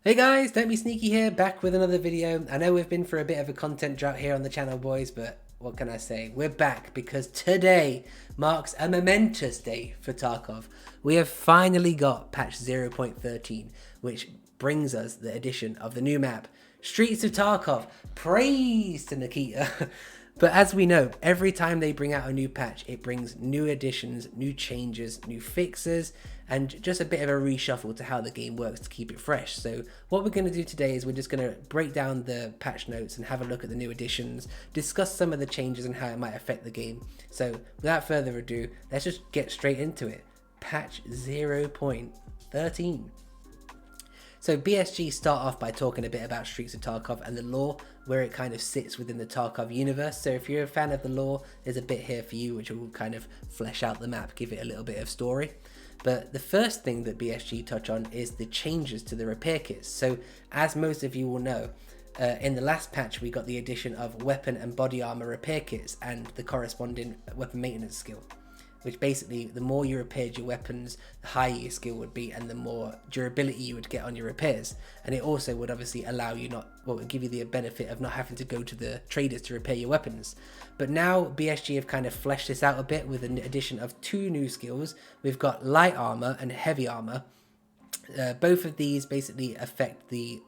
Hey guys, Don't Be Sneaky here, back with another video. I know we've been for a bit of a content drought here on the channel, boys, but what can I say? We're back because today marks a momentous day for Tarkov. We have finally got patch 0.13, which brings us the addition of the new map, Streets of Tarkov. Praise to Nikita. But as we know, every time they bring out a new patch, it brings new additions, new changes, new fixes, and just a bit of a reshuffle to how the game works to keep it fresh. So what we're going to do today is we're just going to break down the patch notes and have a look at the new additions, discuss some of the changes and how it might affect the game. So without further ado, let's just get straight into it. Patch 0.13. So BSG start off by talking a bit about Streets of Tarkov and the lore, where it kind of sits within the Tarkov universe. So if you're a fan of the lore, there's a bit here for you which will kind of flesh out the map, give it a little bit of story. But the first thing that BSG touch on is the changes to the repair kits. So as most of you will know, in the last patch we got the addition of weapon and body armor repair kits and the corresponding weapon maintenance skill, which basically the more you repaired your weapons, the higher your skill would be and the more durability you would get on your repairs. And it also would obviously allow you would give you the benefit of not having to go to the traders to repair your weapons. But now BSG have kind of fleshed this out a bit with an addition of two new skills. We've got light armor and heavy armor. Both of these basically affect the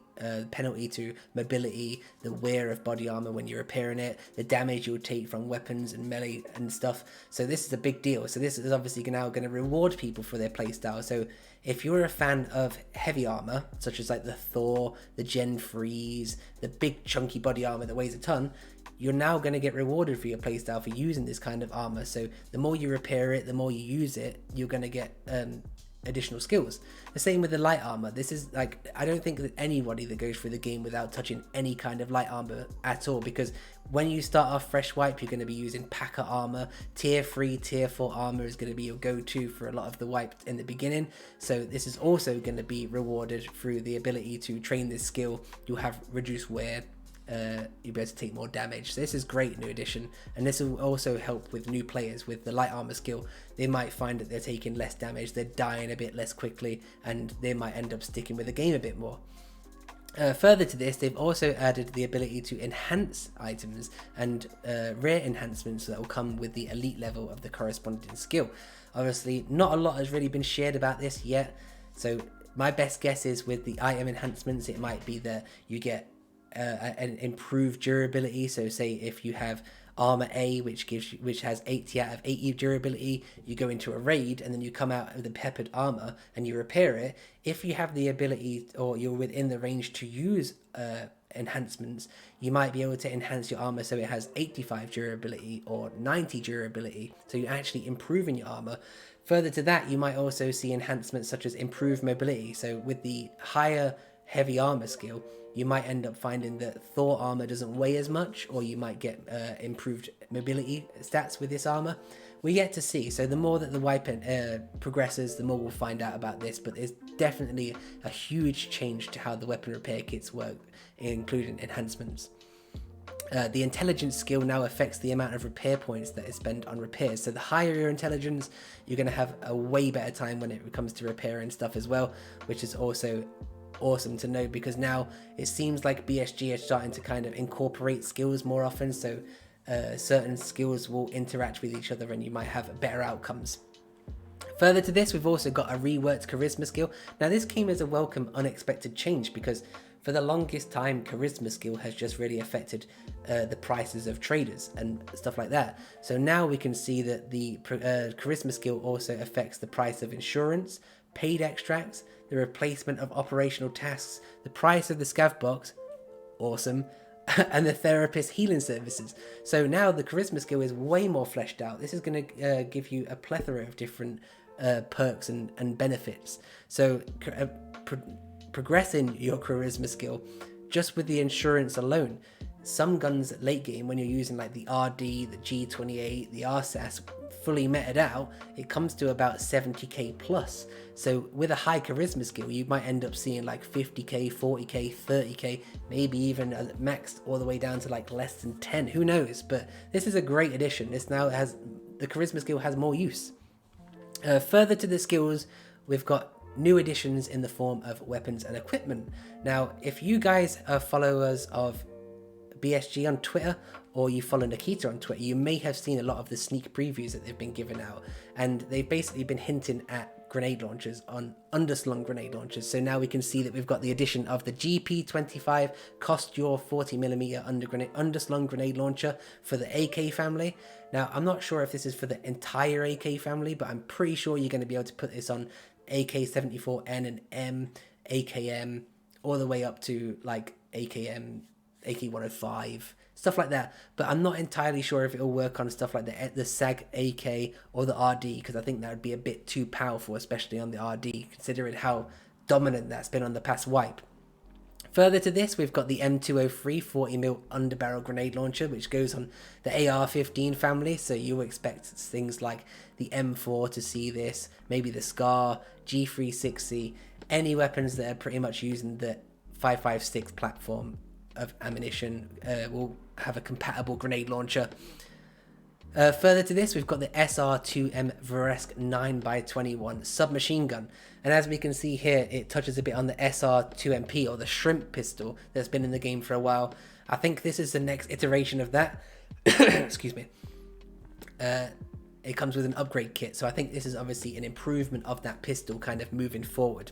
penalty to mobility, the wear of body armor when you're repairing it, the damage you'll take from weapons and melee and stuff. So this is a big deal. So this is obviously now going to reward people for their playstyle. So if you're a fan of heavy armor, such as like the Thor, the Gen 3s, the big chunky body armor that weighs a ton, you're now going to get rewarded for your playstyle for using this kind of armor. So the more you repair it, the more you use it, you're going to get additional skills. The same with the light armor. This is like, I don't think that anybody that goes through the game without touching any kind of light armor at all, because when you start off fresh wipe, you're going to be using packer armor. Tier 3, tier 4 armor is going to be your go-to for a lot of the wipe in the beginning. So this is also going to be rewarded through the ability to train this skill. You'll have reduced wear, you'll be able to take more damage. So this is great new addition, and this will also help with new players with the light armor skill. They might find that they're taking less damage, they're dying a bit less quickly, and they might end up sticking with the game a bit more. Further to this, they've also added the ability to enhance items and rare enhancements that will come with the elite level of the corresponding skill. Obviously not a lot has really been shared about this yet, so my best guess is with the item enhancements it might be that you get an improved durability. So say if you have armor A, which has 80 out of 80 durability, you go into a raid and then you come out with the peppered armor and you repair it. If you have the ability or you're within the range to use enhancements, you might be able to enhance your armor so it has 85 durability or 90 durability, so you're actually improving your armor. Further to that, you might also see enhancements such as improved mobility. So with the higher heavy armor skill, you might end up finding that Thor armor doesn't weigh as much, or you might get improved mobility stats with this armor. We yet to see. So the more that the wipe progresses, the more we'll find out about this. But there's definitely a huge change to how the weapon repair kits work, including enhancements. The intelligence skill now affects the amount of repair points that is spent on repairs. So the higher your intelligence, you're going to have a way better time when it comes to repairing stuff as well, which is also awesome to know, because now it seems like BSG is starting to kind of incorporate skills more often. So certain skills will interact with each other and you might have better outcomes. Further to this, we've also got a reworked charisma skill. Now this came as a welcome unexpected change, because for the longest time charisma skill has just really affected the prices of traders and stuff like that. So now we can see that the charisma skill also affects the price of insurance, paid extracts, the replacement of operational tasks, the price of the scav box, awesome, and the therapist healing services. So now the charisma skill is way more fleshed out. This is going to give you a plethora of different perks and benefits. So progressing your charisma skill just with the insurance alone. Some guns late game, when you're using like the RD, the G28, the RSAS fully meted out, it comes to about 70k plus. So with a high charisma skill, you might end up seeing like 50k, 40k, 30k, maybe even maxed all the way down to like less than 10. Who knows? But this is a great addition. This now has, the charisma skill has more use. Further to the skills, we've got new additions in the form of weapons and equipment. Now, if you guys are followers of BSG on Twitter, or you follow Nikita on Twitter, you may have seen a lot of the sneak previews that they've been giving out, and they've basically been hinting at grenade launchers, on underslung grenade launchers. So now we can see that we've got the addition of the GP25 cost your 40mm underslung grenade launcher for the AK family. Now, I'm not sure if this is for the entire AK family, but I'm pretty sure you're going to be able to put this on AK-74N and M, AKM, all the way up to like AKM, AK-105, stuff like that. But I'm not entirely sure if it'll work on stuff like the SAG AK or the RD, because I think that would be a bit too powerful, especially on the RD, considering how dominant that's been on the past wipe. Further to this, we've got the M203 40mm underbarrel grenade launcher, which goes on the AR-15 family, so you expect things like the M4 to see this, maybe the SCAR, G360, any weapons that are pretty much using the 5.56 platform of ammunition will have a compatible grenade launcher. Further to this, we've got the SR2M Varesk 9x21 submachine gun, and as we can see here, it touches a bit on the SR2MP, or the shrimp pistol, that's been in the game for a while. I think this is the next iteration of that. Excuse me. It comes with an upgrade kit, so I think this is obviously an improvement of that pistol kind of moving forward.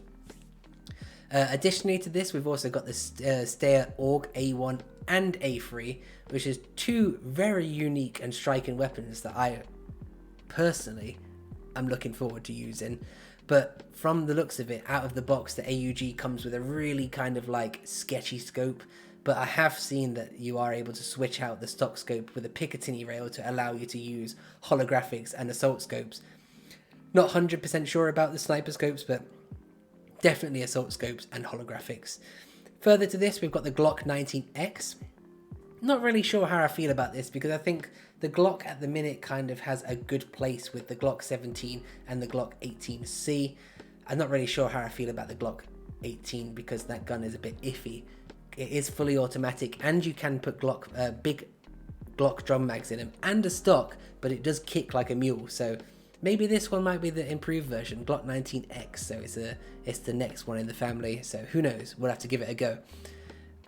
Additionally to this, we've also got the Steyr AUG A1 and A3, which is two very unique and striking weapons that I personally am looking forward to using. But from the looks of it, out of the box, the AUG comes with a really kind of like sketchy scope. But I have seen that you are able to switch out the stock scope with a Picatinny rail to allow you to use holographics and assault scopes. Not 100% sure about the sniper scopes, but definitely assault scopes and holographics. Further to this, we've got the Glock 19X. Not really sure how I feel about this, because I think the Glock at the minute kind of has a good place with the Glock 17 and the Glock 18C. I'm not really sure how I feel about the Glock 18 because that gun is a bit iffy. It is fully automatic, and you can put big Glock drum mags in them and a stock, but it does kick like a mule. So maybe this one might be the improved version, Glock 19X. So it's the next one in the family. So who knows? We'll have to give it a go.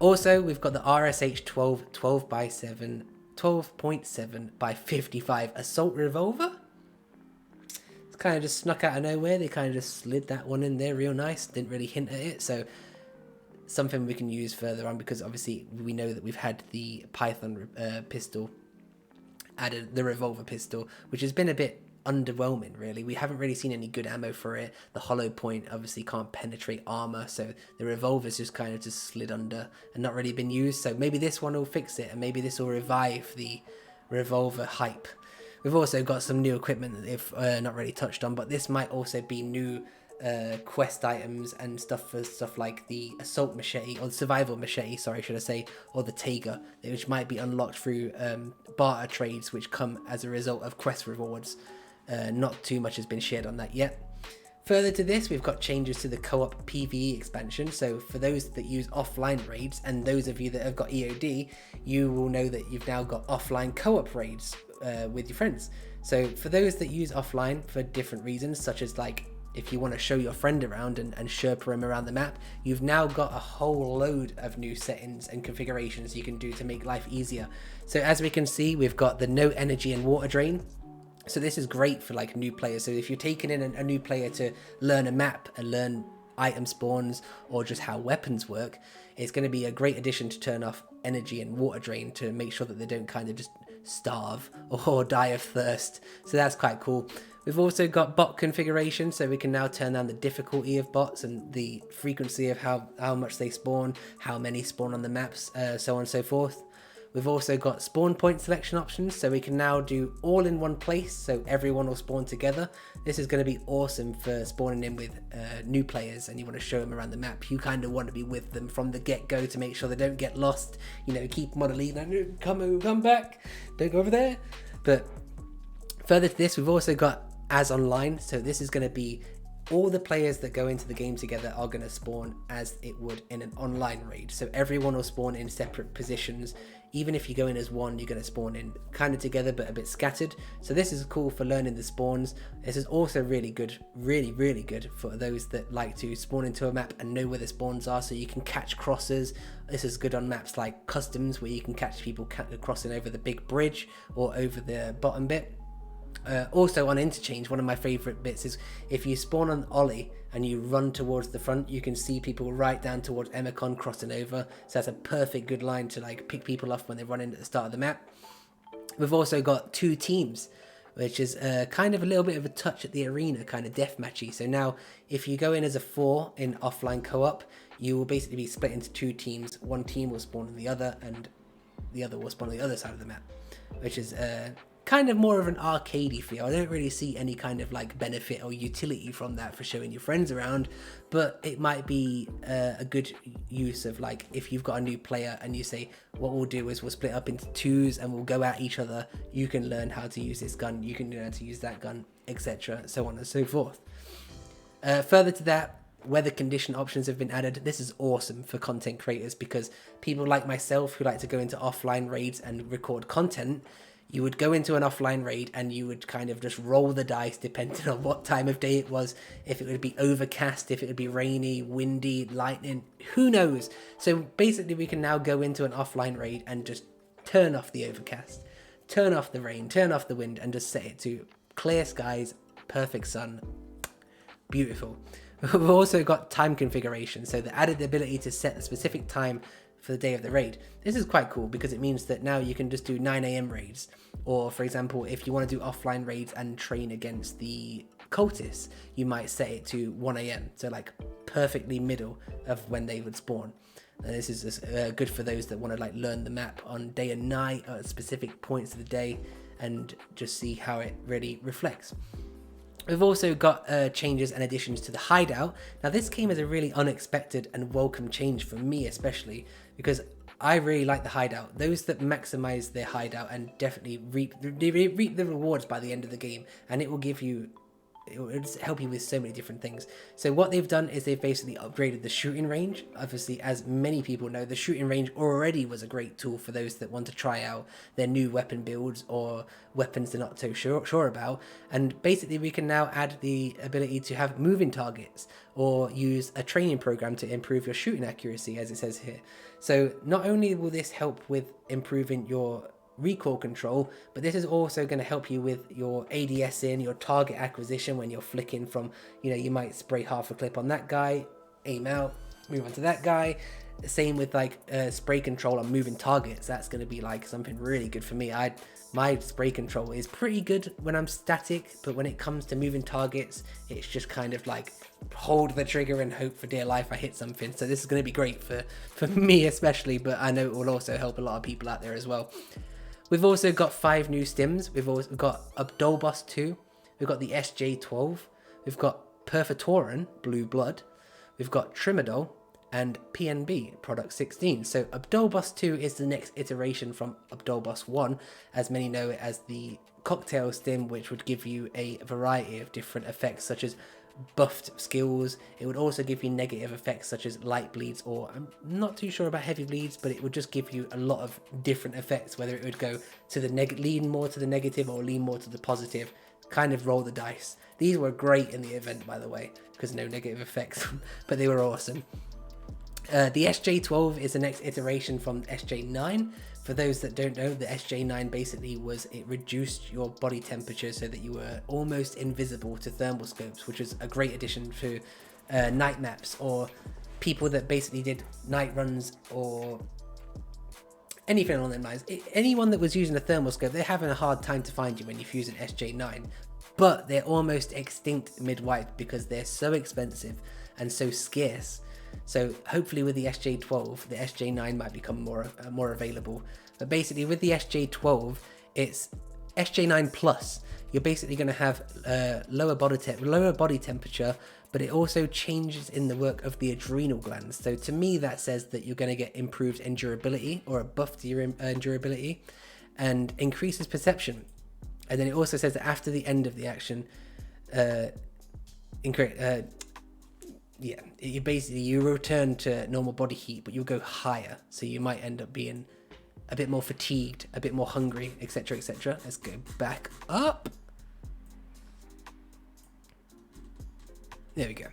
Also, we've got the RSH 12.7 by 55 assault revolver. It's kind of just snuck out of nowhere. They kind of just slid that one in there real nice. Didn't really hint at it. So something we can use further on, because obviously we know that we've had the Python pistol added, the revolver pistol, which has been a bit underwhelming really. We haven't really seen any good ammo for it. The hollow point obviously can't penetrate armor, so the revolver's just kind of just slid under and not really been used. So maybe this one will fix it, and maybe this will revive the revolver hype. We've also got some new equipment that they've not really touched on, but this might also be new quest items and stuff like the assault machete, or the survival machete, sorry, should I say, or the Taiga, which might be unlocked through barter trades, which come as a result of quest rewards. Not too much has been shared on that yet. Further to this, we've got changes to the co-op PvE expansion. So for those that use offline raids, and those of you that have got EOD, you will know that you've now got offline co-op raids with your friends. So for those that use offline for different reasons, such as like if you want to show your friend around and Sherpa him around the map, you've now got a whole load of new settings and configurations you can do to make life easier. So as we can see, we've got the no energy and water drain. So this is great for like new players. So if you're taking in a new player to learn a map and learn item spawns or just how weapons work, it's going to be a great addition to turn off energy and water drain to make sure that they don't kind of just starve or die of thirst. So that's quite cool. We've also got bot configuration, so we can now turn down the difficulty of bots and the frequency of how much they spawn, how many spawn on the maps, so on and so forth. We've also got spawn point selection options, so we can now do all in one place, so everyone will spawn together. This is going to be awesome for spawning in with new players and you want to show them around the map. You kind of want to be with them from the get-go to make sure they don't get lost. You know, keep them on a lead, like, come back, don't go over there. But further to this, we've also got as online, so this is going to be all the players that go into the game together are going to spawn as it would in an online raid. So everyone will spawn in separate positions. Even if you go in as one, you're going to spawn in kind of together but a bit scattered. So this is cool for learning the spawns. This is also really good, really good for those that like to spawn into a map and know where the spawns are, so you can catch crossers. This is good on maps like customs, where you can catch people crossing over the big bridge or over the bottom bit. Also on interchange, one of my favorite bits is if you spawn on Ollie and you run towards the front, you can see people right down towards Emicon crossing over. So that's a perfect good line to like pick people off when they run in at the start of the map. We've also got 2 teams, which is kind of a little bit of a touch at the arena, kind of deathmatchy. So now if you go in as a 4 in offline co-op, you will basically be split into 2 teams. One team will spawn on the other and the other will spawn on the other side of the map, which is kind of more of an arcadey feel. I don't really see any kind of like benefit or utility from that for showing your friends around, but it might be a good use of, like, if you've got a new player and you say, what we'll do is we'll split up into 2s and we'll go at each other. You can learn how to use this gun, you can learn how to use that gun, etc., so on and so forth. Further to that, weather condition options have been added. This is awesome for content creators, because people like myself who like to go into offline raids and record content, you would go into an offline raid and you would kind of just roll the dice depending on what time of day it was. If it would be overcast, if it would be rainy, windy, lightning, who knows? So basically we can now go into an offline raid and just turn off the overcast, turn off the rain, turn off the wind, and just set it to clear skies, perfect sun, beautiful. We've also got time configuration, so the added ability to set the specific time for the day of the raid. This is quite cool because it means that now you can just do 9 AM raids, or for example, if you want to do offline raids and train against the cultists, you might set it to 1 AM, so like perfectly middle of when they would spawn. And this is good for those that want to like learn the map on day and night at specific points of the day and just see how it really reflects. We've also got changes and additions to the hideout. Now this came as a really unexpected and welcome change for me especially, because I really like the hideout. Those that maximize their hideout and definitely reap the rewards by the end of the game, and it will give you, it will help you with so many different things. So what they've done is they've basically upgraded the shooting range. Obviously, as many people know, the shooting range already was a great tool for those that want to try out their new weapon builds or weapons they're not so sure about. And basically we can now add the ability to have moving targets or use a training program to improve your shooting accuracy, as it says here. So not only will this help with improving your recoil control, but this is also going to help you with your ADSing, your target acquisition when you're flicking from, you might spray half a clip on that guy, aim out, move on to that guy. Same with like spray control on moving targets. That's going to be like something really good for me. My spray control is pretty good when I'm static, but when it comes to moving targets, it's just kind of like hold the trigger and hope for dear life I hit something. So this is going to be great for me especially, but I know it will also help a lot of people out there as well. We've also got 5 new stims. We've also got Abdolboss 2. We've got the SJ12. We've got Perfatoran, Blue Blood. We've got Trimadol and PNB, Product 16. So Abdolboss 2 is the next iteration from Abdolboss 1, as many know it as the cocktail stim, which would give you a variety of different effects such as buffed skills. It would also give you negative effects such as light bleeds, or I'm not too sure about heavy bleeds, but it would just give you a lot of different effects, whether it would go to the lean more to the negative or lean more to the positive. Kind of roll the dice. These were great in the event, by the way, because no negative effects, but they were awesome. The SJ12 is the next iteration from SJ9. For those that don't know, the SJ9 basically was, it reduced your body temperature so that you were almost invisible to thermal scopes, which is a great addition to night maps or people that basically did night runs or anything along those lines. Anyone that was using a thermal scope, they're having a hard time to find you when you use an SJ9, but they're almost extinct mid-wipe because they're so expensive and so scarce. So hopefully with the SJ12, the SJ9 might become more available. But basically with the SJ12, it's SJ9 plus. You're basically going to have lower body temperature, but it also changes in the work of the adrenal glands. So to me, that says that you're going to get improved endurability, or a buff to your endurability, and increases perception. And then it also says that after the end of the action, yeah, you return to normal body heat, but you'll go higher, so you might end up being a bit more fatigued, a bit more hungry, etc., etc. Let's go back up. There we go.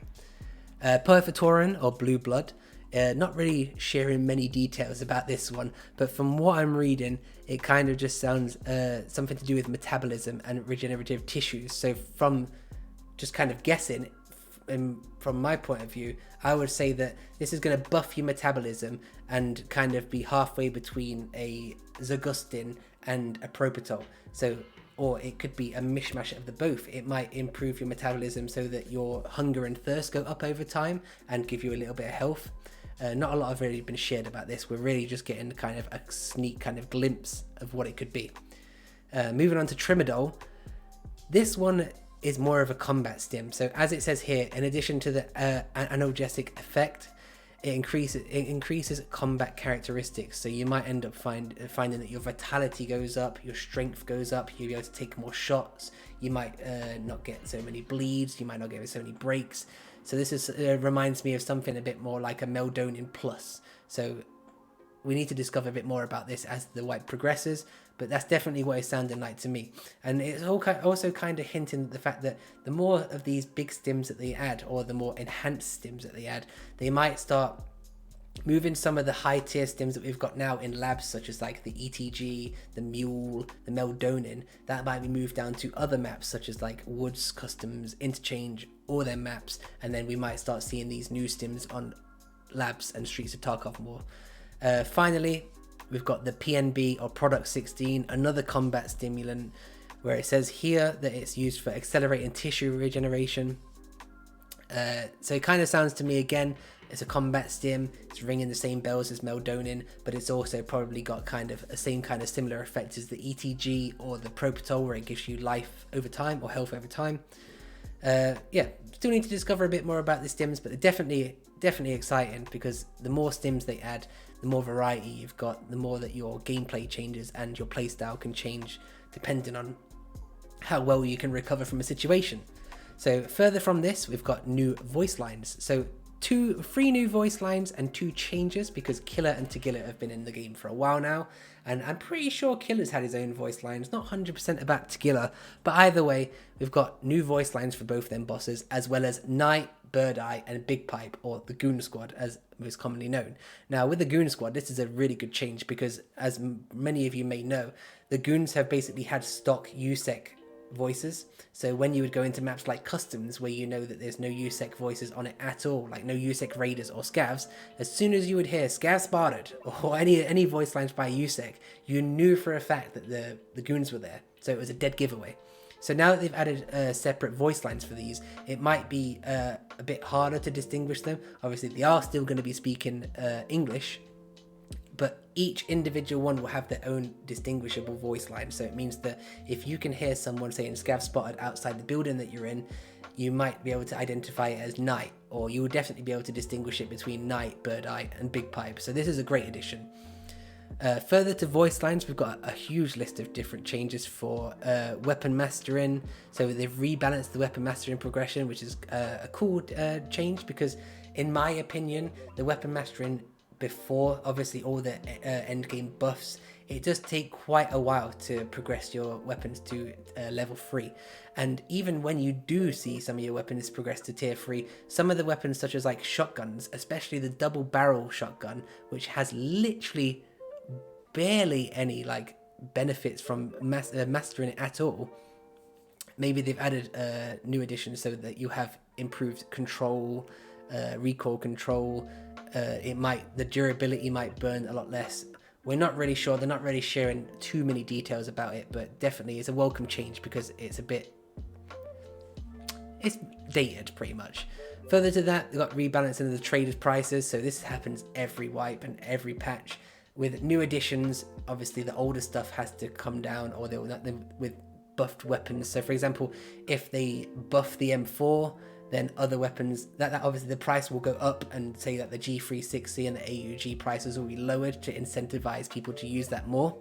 Perfotorin, or blue blood. Not really sharing many details about this one, but from what I'm reading, it kind of just sounds something to do with metabolism and regenerative tissues. So from just kind of guessing, from my point of view, I would say that this is going to buff your metabolism and kind of be halfway between a Zagustin and a Propital. So, or it could be a mishmash of the both. It might improve your metabolism so that your hunger and thirst go up over time and give you a little bit of health. Not a lot have really been shared about this. We're really just getting kind of a sneak kind of glimpse of what it could be. Moving on to Trimadol. This one is more of a combat stim. So as it says here, in addition to the analgesic effect, it increases combat characteristics. So you might end up finding that your vitality goes up, your strength goes up, you'll be able to take more shots, you might not get so many bleeds, you might not get so many breaks. So this reminds me of something a bit more like a Meldonian Plus. So we need to discover a bit more about this as the wipe progresses, but that's definitely what it's sounding like to me. And it's also kind of hinting at the fact that the more of these big stims that they add, or the more enhanced stims that they add, they might start moving some of the high tier stims that we've got now in labs, such as like the ETG, the Mule, the Meldonin, that might be moved down to other maps such as like Woods, Customs, Interchange, all their maps, and then we might start seeing these new stims on labs and Streets of Tarkov more. Finally, we've got the PNB, or Product 16, another combat stimulant, where it says here that it's used for accelerating tissue regeneration. So it kind of sounds to me, again, it's a combat stim, it's ringing the same bells as Meldonin, but it's also probably got kind of a same kind of similar effect as the ETG or the Propital, where it gives you life over time or health over time. Yeah, still need to discover a bit more about the stims, but they're definitely exciting, because the more stims they add, the more variety you've got, the more that your gameplay changes and your playstyle can change depending on how well you can recover from a situation. So further from this, we've got new voice lines. So three new voice lines and 2 changes, because Killer and Tagilla have been in the game for a while now, and I'm pretty sure Killer's had his own voice lines, not 100% about Tagilla, but either way, we've got new voice lines for both them bosses, as well as Night, Bird Eye, and Big Pipe, or the Goon Squad as most commonly known. Now with the Goon Squad, this is a really good change, because as many of you may know, the Goons have basically had stock USEC voices. So when you would go into maps like Customs, where you know that there's no USEC voices on it at all, like no USEC raiders or scavs, as soon as you would hear scav spotted or any voice lines by USEC, you knew for a fact that the goons were there. So it was a dead giveaway. So now that they've added separate voice lines for these, it might be a bit harder to distinguish them. Obviously they are still going to be speaking English, but each individual one will have their own distinguishable voice line. So it means that if you can hear someone saying scav spotted outside the building that you're in, you might be able to identify it as Night, or you will definitely be able to distinguish it between Night, Bird Eye, and Big Pipe. So this is a great addition. Further to voice lines, we've got a huge list of different changes for weapon mastering. So they've rebalanced the weapon mastering progression, which is a cool change, because in my opinion, the weapon mastering before obviously all the end game buffs, it does take quite a while to progress your weapons to level 3. And even when you do see some of your weapons progress to tier 3, some of the weapons such as like shotguns, especially the double barrel shotgun, which has literally barely any like benefits from mastering it at all, maybe they've added new additions so that you have improved control, recoil control. The durability might burn a lot less. We're not really sure. They're not really sharing too many details about it, but definitely it's a welcome change, because it's dated pretty much. Further to that, they've got rebalancing of the traders prices. So this happens every wipe and every patch. With new additions, obviously the older stuff has to come down, or they'll not them with buffed weapons. So for example, if they buff the M4, then other weapons, that obviously the price will go up, and say that the G360 and the AUG prices will be lowered to incentivize people to use that more.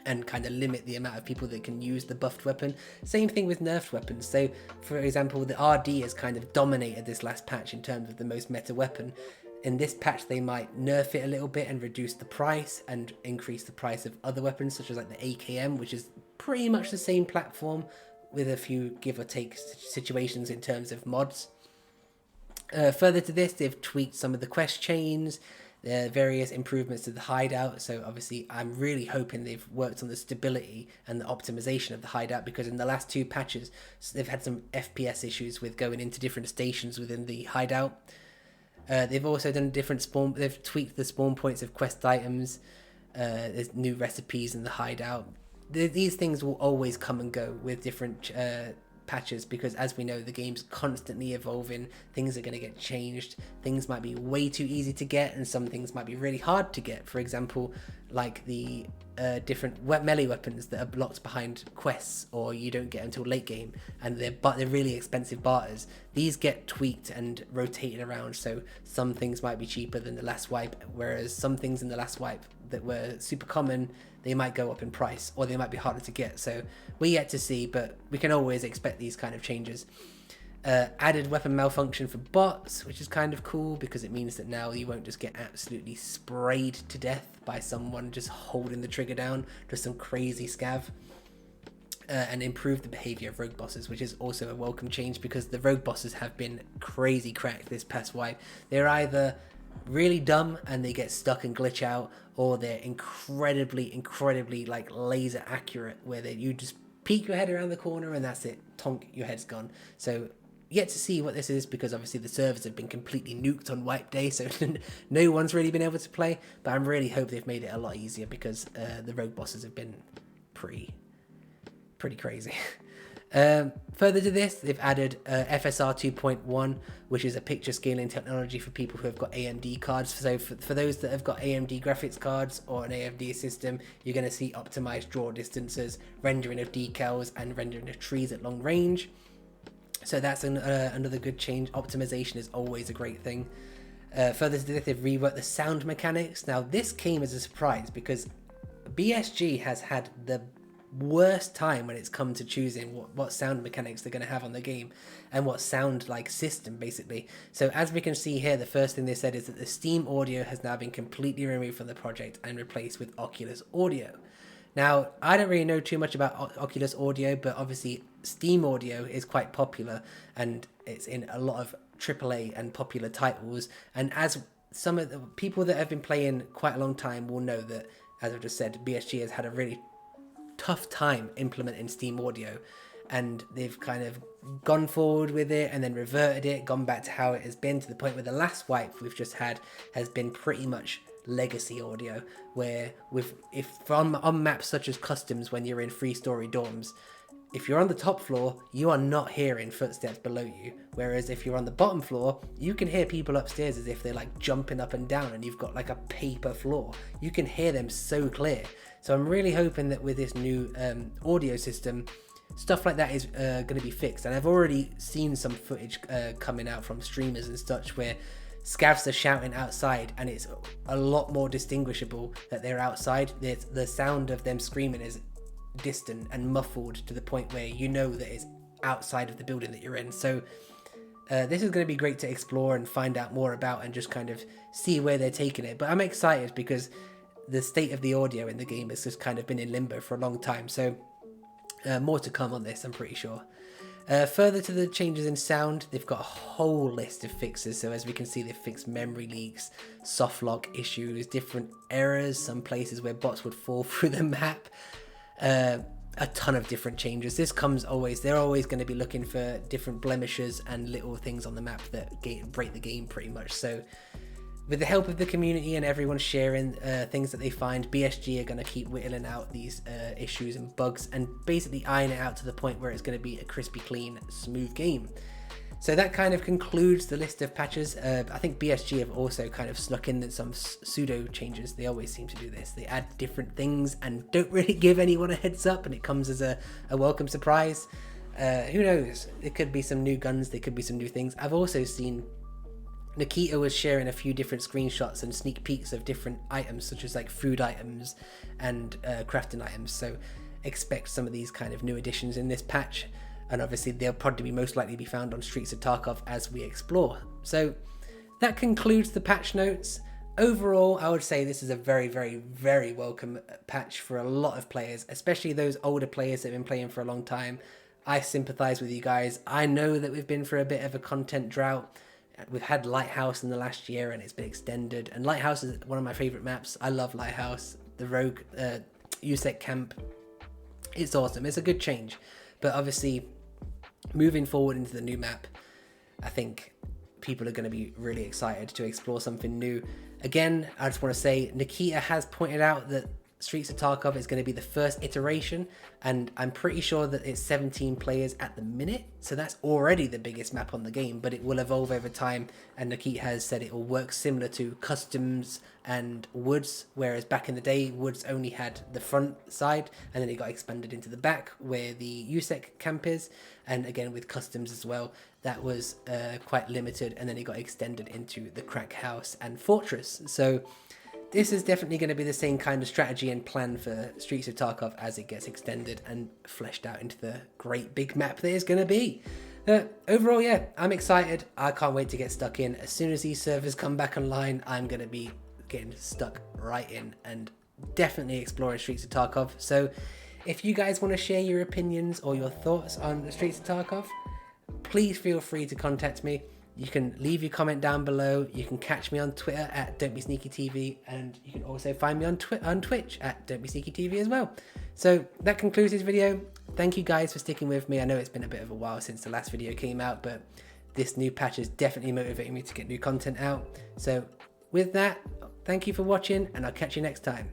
and kind of limit the amount of people that can use the buffed weapon. Same thing with nerfed weapons. So for example, the RD has kind of dominated this last patch in terms of the most meta weapon. In this patch they might nerf it a little bit and reduce the price and increase the price of other weapons such as like the AKM, which is pretty much the same platform with a few give or take situations in terms of mods. Further to this, they've tweaked some of the quest chains, various improvements to the hideout. So obviously I'm really hoping they've worked on the stability and the optimization of the hideout, because in the last 2 patches they've had some FPS issues with going into different stations within the hideout. They've also done different spawn, they've tweaked the spawn points of quest items. There's new recipes in the hideout. These things will always come and go with different patches, because as we know, the game's constantly evolving. Things are going to get changed. Things might be way too easy to get, and some things might be really hard to get. For example, like the different melee weapons that are blocked behind quests, or you don't get until late game, and they're really expensive barters. These get tweaked and rotated around, so some things might be cheaper than the last wipe, whereas some things in the last wipe that were super common, they might go up in price, or they might be harder to get. So we're yet to see, but we can always expect these kind of changes. Added weapon malfunction for bots, which is kind of cool, because it means that now you won't just get absolutely sprayed to death by someone just holding the trigger down, just some crazy scav. And improve the behavior of rogue bosses, which is also a welcome change, because the rogue bosses have been crazy cracked this past wipe. They're either really dumb and they get stuck and glitch out, or they're incredibly like laser accurate, where you just peek your head around the corner and that's it, tonk, your head's gone. So yet to see what this is, because obviously the servers have been completely nuked on wipe day, so no one's really been able to play. But I'm really hope they've made it a lot easier, because the rogue bosses have been pretty crazy. Further to this, they've added FSR 2.1, which is a picture scaling technology for people who have got AMD cards. So for those that have got AMD graphics cards or an AMD system, you're going to see optimized draw distances, rendering of decals, and rendering of trees at long range. So that's another good change. Optimization is always a great thing. Further to this, they've reworked the sound mechanics. Now this came as a surprise, because BSG has had the worst time when it's come to choosing what sound mechanics they're going to have on the game, and what sound like system basically. So as we can see here, the first thing they said is that the Steam audio has now been completely removed from the project and replaced with Oculus audio. Now I don't really know too much about Oculus audio, but obviously Steam audio is quite popular and it's in a lot of AAA and popular titles, and as some of the people that have been playing quite a long time will know that, as I've just said, BSG has had a really tough time implementing Steam audio, and they've kind of gone forward with it and then reverted it, gone back to how it has been, to the point where the last wipe we've just had has been pretty much legacy audio, where if on maps such as customs, when you're in 3-story dorms, if you're on the top floor, you are not hearing footsteps below you. Whereas if you're on the bottom floor, you can hear people upstairs as if they're like jumping up and down, and you've got like a paper floor. You can hear them so clear. So I'm really hoping that with this new audio system, stuff like that is going to be fixed. And I've already seen some footage coming out from streamers and such, where scavs are shouting outside, and it's a lot more distinguishable that they're outside. The sound of them screaming is distant and muffled to the point where you know that it's outside of the building that you're in. So this is going to be great to explore and find out more about, and just kind of see where they're taking it. But I'm excited, because the state of the audio in the game has just kind of been in limbo for a long time. So more to come on this, I'm pretty sure. Further to the changes in sound, they've got a whole list of fixes. So as we can see, they've fixed memory leaks, soft lock issues, different errors, some places where bots would fall through the map. A ton of different changes. This comes always, they're always going to be looking for different blemishes and little things on the map that break the game pretty much. So with the help of the community and everyone sharing things that they find, BSG are going to keep whittling out these issues and bugs, and basically iron it out to the point where it's going to be a crispy clean, smooth game. So that kind of concludes the list of patches. I think BSG have also kind of snuck in some pseudo changes. They always seem to do this. They add different things and don't really give anyone a heads up, and it comes as a welcome surprise. Who knows? There could be some new guns, there could be some new things. I've also seen Nikita was sharing a few different screenshots and sneak peeks of different items, such as like food items and crafting items. So expect some of these kind of new additions in this patch, and obviously they'll probably most likely be found on Streets of Tarkov as we explore. So that concludes the patch notes. Overall, I would say this is a very, very, very welcome patch for a lot of players, especially those older players that have been playing for a long time. I sympathize with you guys. I know that we've been through a bit of a content drought. We've had Lighthouse in the last year and it's been extended, and Lighthouse is one of my favorite maps. I love Lighthouse. The Rogue USEC camp, it's awesome. It's a good change, but obviously moving forward into the new map, I think people are going to be really excited to explore something new. Again, I just want to say Nikita has pointed out that Streets of Tarkov is going to be the first iteration, and I'm pretty sure that it's 17 players at the minute, so that's already the biggest map on the game, but it will evolve over time, and Nikita has said it will work similar to Customs and Woods, whereas back in the day Woods only had the front side and then it got expanded into the back where the USEC camp is, and again with Customs as well, that was quite limited, and then it got extended into the Crack House and Fortress. So this is definitely going to be the same kind of strategy and plan for Streets of Tarkov as it gets extended and fleshed out into the great big map that it's going to be. Overall, yeah, I'm excited. I can't wait to get stuck in. As soon as these servers come back online, I'm going to be getting stuck right in and definitely exploring Streets of Tarkov. So if you guys want to share your opinions or your thoughts on the Streets of Tarkov, please feel free to contact me. You can leave your comment down below. You can catch me on Twitter at Don'tBeSneakyTV, and you can also find me on Twitch at Don'tBeSneakyTV as well. So that concludes this video. Thank you guys for sticking with me. I know it's been a bit of a while since the last video came out, but this new patch is definitely motivating me to get new content out. So with that, thank you for watching, and I'll catch you next time.